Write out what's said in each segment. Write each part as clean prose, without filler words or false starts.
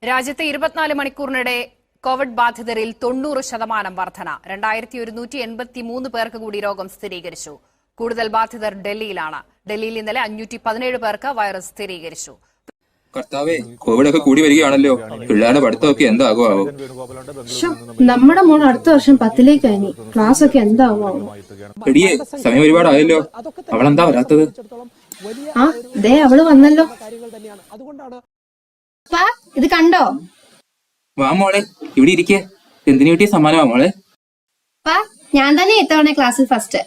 രാജ്യത്തെ 24 മണിക്കൂറിനിടെ കോവിഡ് ബാധിതരിൽ 90% വർധന. 2183 പേർക്ക് കൂടി രോഗം സ്ഥിരീകരിച്ചു. കൂടുതൽ ബാധിതർ ഡൽഹിയിലാണ്. ഡൽഹിയിൽ ഇന്നലെ 517 പേർക്ക് വൈറസ് സ്ഥിരീകരിച്ചു. കർത്താവേ, കോവിഡ് ഒക്കെ കൂടി വരികയാണല്ലോ. പിള്ളേരുടെ പഠിത്തമൊക്കെ എന്താകുമോ? നമ്മുടെ മോൾ അടുത്ത വർഷം 10ലേക്ക് കഴിഞ്ഞു. ക്ലാസ് ഒക്കെ എന്താവോ? എടിയേ, സമയം ഒരുപാടായല്ലോ. അവളെന്താ വരാത്തത്? ആ ദേ അവള് വന്നല്ലോ. ഇത് കണ്ടോ? വാ മോളെ, ഇവിടെ ഇരിക്കേ. എന്തിനു കിട്ടിയ സമ്മാനമാ മോളെ? ഞാൻ തന്നെ ഇത്തവണ ക്ലാസ്സിൽ ഫസ്റ്റ്.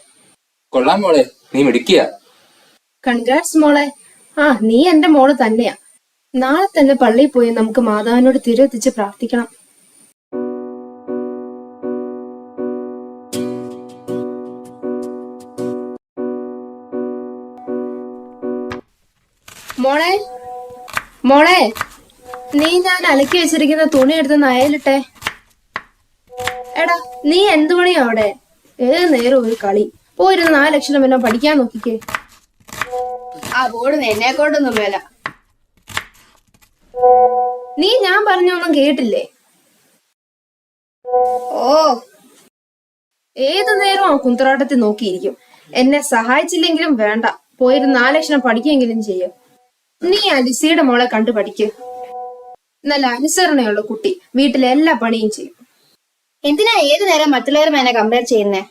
കൊള്ളാം മോളെ, നീ മിടുക്കിയ. കൺഗ്രാറ്റ്സ് മോളെ. നീ എന്റെ മോള് തന്നെയാ. നാളെ തന്നെ പള്ളിയിൽ പോയി നമുക്ക് മാതാവിനോട് തിരുവെത്തിച്ച് പ്രാർത്ഥിക്കണം. മോളെ മോളെ, നീ ഞാൻ അലക്കി വെച്ചിരിക്കുന്ന തുണി എടുത്ത് അയലിട്ടെ. എടാ, നീ എന്തു പണിയാ അവിടെ? ഏത് നേരം ഒരു കളി. പോയിരുന്ന് 4 അക്ഷരം എല്ലാം പഠിക്കാൻ നോക്കിക്കേ. ബോർഡ് എന്നെ കൊണ്ടൊന്നും മേല. നീ ഞാൻ പറഞ്ഞൊന്നും കേട്ടില്ലേ? ഓ, ഏതു നേരവും കുന്തറാട്ടത്തിൽ നോക്കിയിരിക്കും. എന്നെ സഹായിച്ചില്ലെങ്കിലും വേണ്ട, പോയിരുന്ന് 4 അക്ഷരം പഠിക്കെങ്കിലും ചെയ്യും. നീ ആ ലിസിയുടെ മോളെ കണ്ടു പഠിക്ക്. നല്ല അനുസരണയുള്ള കുട്ടി, വീട്ടിലെ എല്ലാ പണിയും ചെയ്യും. എന്തിനാ ഏതു നേരം മറ്റുള്ളവരും എന്നെ കമ്പയർ ചെയ്യുന്നേ?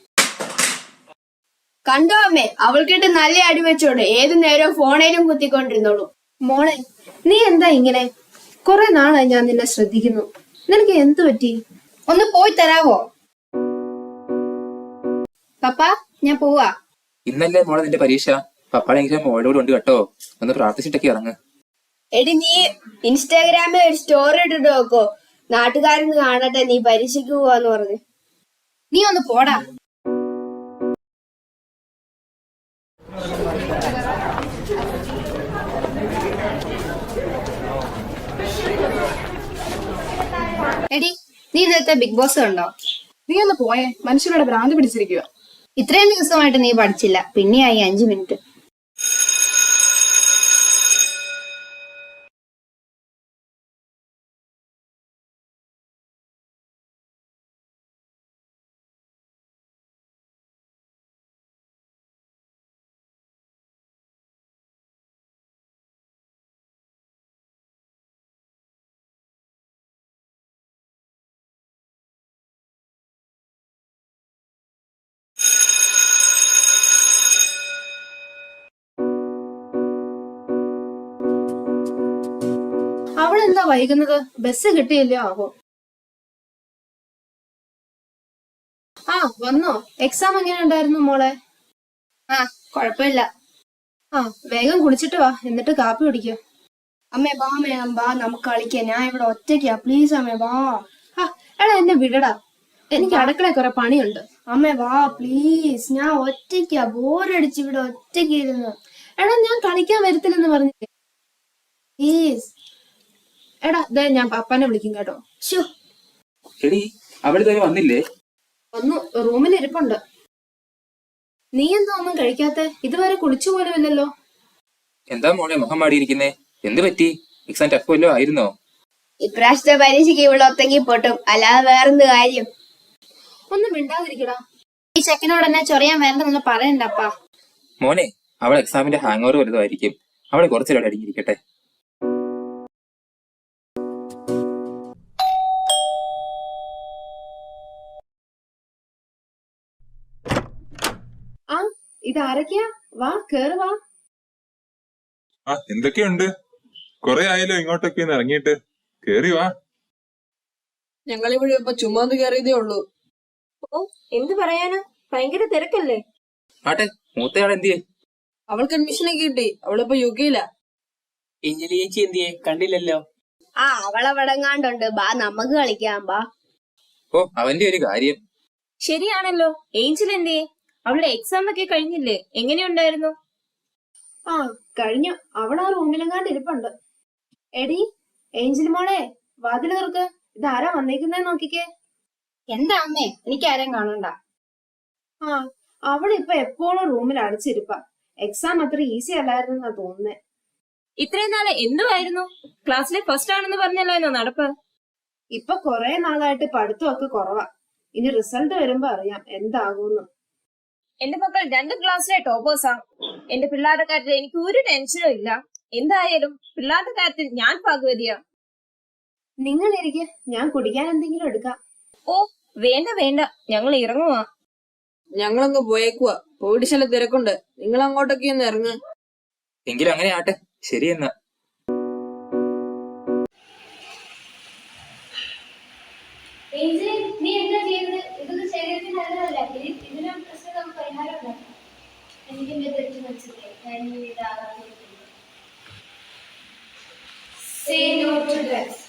കണ്ടോ അമ്മേ, അവൾക്കിട്ട് നല്ല അടി വെച്ചോണ്ട് ഏതു നേരവും ഫോണേലും കുത്തിക്കൊണ്ടിരുന്നോളൂ. മോളെ, നീ എന്താ ഇങ്ങനെ? കുറെ നാളായി ഞാൻ നിന്നെ ശ്രദ്ധിക്കുന്നു. നിനക്ക് എന്തു പറ്റി? ഒന്ന് പോയി തരാവോ? പപ്പ, ഞാൻ പോവാ. ഇന്നല്ലേ മോളെ നിന്റെ പരീക്ഷ. പപ്പാടെങ്കിലും മോളോട് ഉണ്ട് കേട്ടോ. ഒന്ന് പ്രാർത്ഥിച്ചിട്ടൊക്കെ ഇറങ്ങ്. എടി, നീ ഇൻസ്റ്റാഗ്രാമിൽ ഒരു സ്റ്റോറി ഇട്ടിട്ട് നോക്കോ, നാട്ടുകാരൊന്ന് കാണട്ടെ നീ പരീക്ഷയ്ക്ക് പോവാന്ന് പറഞ്ഞു. നീ ഒന്ന് പോടാ. എടി, നീ ഇന്നത്തെ ബിഗ് ബോസ് കണ്ടോ? നീ ഒന്ന് പോയേ, മനുഷ്യരുടെ ഭ്രാന്ത് പിടിച്ചിരിക്കുക. ഇത്രയും ദിവസമായിട്ട് നീ പഠിച്ചില്ല, പിന്നെയായി 5 മിനിറ്റ്. അവളെന്താ വൈകുന്നത്? ബസ് കിട്ടിയില്ലോ ആവോ? വന്നോ? എക്സാം എങ്ങനെ ഉണ്ടായിരുന്നു മോളെ? കൊഴപ്പില്ല. വേഗം കുളിച്ചിട്ട് വാ, എന്നിട്ട് കാപ്പി കുടിക്കോ. അമ്മേ വാ, വാ നമുക്ക് കളിക്കാം. ഞാൻ ഇവിടെ ഒറ്റയ്ക്കാ, പ്ലീസ് അമ്മേ വാ. എടാ, എന്നെ വിടടാ, എനിക്ക് അടുക്കള കുറെ പണിയുണ്ട്. അമ്മേ വാ പ്ലീസ്, ഞാൻ ഒറ്റയ്ക്കാ, ബോറടിച്ച് ഇവിടെ ഒറ്റയ്ക്ക് ഇരുന്ന്. എടാ, ഞാൻ കളിക്കാൻ വരത്തില്ലെന്ന് പറഞ്ഞില്ലേ? പ്ലീസ്. എടാ, ഞാൻ പപ്പാനെ വിളിക്കും കേട്ടോ. എടി, അവളിതുവരെ വന്നില്ലേ? വന്നു, റൂമിൽ ഇരിപ്പുണ്ട്. നീ എന്താ ഒന്നും കഴിക്കാത്ത? ഇതുവരെ കുളിച്ചു പോലും ഇല്ലല്ലോ. എന്താ മോളെ മുഖം മാടിയിരിക്കുന്നേ? എന്ത് പറ്റി? എക്സാം ടഫ് വല്ലോ ആയിരുന്നോ? ഇപ്രാവശ്യത്തെ പരീക്ഷയ്ക്ക് ഇവിടെ ഒത്തങ്ങി പൊട്ടും, അല്ലാതെ വേറെന്ത് കാര്യം? ഒന്നും മിണ്ടാതിരിക്കടാ. ഈ ചെക്കനോട് എന്നെ ചൊറിയാൻ വേണ്ടെന്ന് പറയണ്ടപ്പാ. മോനെ, അവൾ എക്സാമിന്റെ ഹാങ് ഓവർ വലുതായിരിക്കും. അവളെ കുറച്ചിലോടെ അടങ്ങിയിരിക്കട്ടെ. ഇതാരൊക്കെയാ? വാ, കേറ് വാ. എന്തൊക്കെയുണ്ട്? കൊറേ ആയല്ലോ ഇങ്ങോട്ടൊക്കെ ഒന്ന് ഇറങ്ങിയിട്ട്. കേറി വാ. ഞങ്ങളിവിടെ ഇപ്പൊ ചുമ്മാന്ന് കയറിയതേ ഉള്ളൂ. ഓ, എന്ത് പറയാനാ, ഭയങ്കര തിരക്കല്ലേ? ആട്ടെ, മൂത്തയാൾ എന്തിയെ? അവൾക്ക് അഡ്മിഷനൊക്കെ കിട്ടി, അവളിപ്പോ യുകെയിലാ. എഞ്ചലി ചേച്ചി എന്തിയെ? കണ്ടില്ലല്ലോ. അവളവിടെങ്ങാണ്ടുണ്ട്, ബാ നമുക്ക് കളിക്കാം ബാ. ഓ, അവന്റെ ഒരു കാര്യം. ശരിയാണല്ലോ. ഏഞ്ചൽ എന്തേ? അവളുടെ എക്സാം ഒക്കെ കഴിഞ്ഞില്ലേ? എങ്ങനെയുണ്ടായിരുന്നു? കഴിഞ്ഞു. അവൾ ആ റൂമിലെങ്ങാണ്ട് ഇരിപ്പുണ്ട്. എടി ഏഞ്ചൽ മോളെ, വാതിൽ തുറക്ക്. ഇതാരാ വന്നേക്കുന്നേ നോക്കിക്കേ. എന്താ അമ്മേ, എനിക്കാരും കാണണ്ട. അവളിപ്പൊ എപ്പോഴും റൂമിൽ അടച്ചിരിപ്പ. എക്സാം അത്ര ഈസി അല്ലായിരുന്നെന്നാ തോന്നുന്നേ. ഇത്രയും നാളെ എന്തുവായിരുന്നു? ക്ലാസ്സിലെ ഫസ്റ്റ് ആണെന്ന് പറഞ്ഞല്ലോ നടപ്പ്. ഇപ്പൊ കൊറേ നാളായിട്ട് പഠിത്തമൊക്കെ കുറവാ. ഇനി റിസൾട്ട് വരുമ്പോ അറിയാം എന്താകൂന്ന്. എന്റെ മക്കൾ 2 ക്ലാസ്സിലെ ടോപ്പേഴ്സാ. എന്റെ പിള്ളേരുടെ കാര്യത്തിൽ എനിക്ക് ഒരു ടെൻഷനും ഇല്ല. എന്തായാലും പിള്ളേരുടെ കാര്യത്തിൽ ഞാൻ ഭാഗവതിയാ. നിങ്ങൾ ഇരിക്കെ, ഞാൻ കുടിക്കാൻ എന്തെങ്കിലും എടുക്കാം. ഓ വേണ്ട വേണ്ട, ഞങ്ങൾ ഇറങ്ങുവാ. ഞങ്ങളങ്ങ് പോയേക്കുവാ. പോയിട്ട് ചില തിരക്കുണ്ട്. നിങ്ങൾ അങ്ങോട്ടൊക്കെ ഒന്ന് ഇറങ്ങ്. എങ്കിലും അങ്ങനെ ആട്ടെ. ശരി എന്നാ. നീ എന്താ ചെയ്യുന്നത്? ഇതൊക്കെ ശരീരത്തിന് നല്ലതല്ല. ഇതിനും പ്രശ്നം നമുക്ക് പരിഹാരം ഉണ്ടാക്കാം. എനിക്ക് എന്റെ തെറ്റ് മനസ്സിലായി. ഞാൻ ഇതാകാൻ Say no to drugs.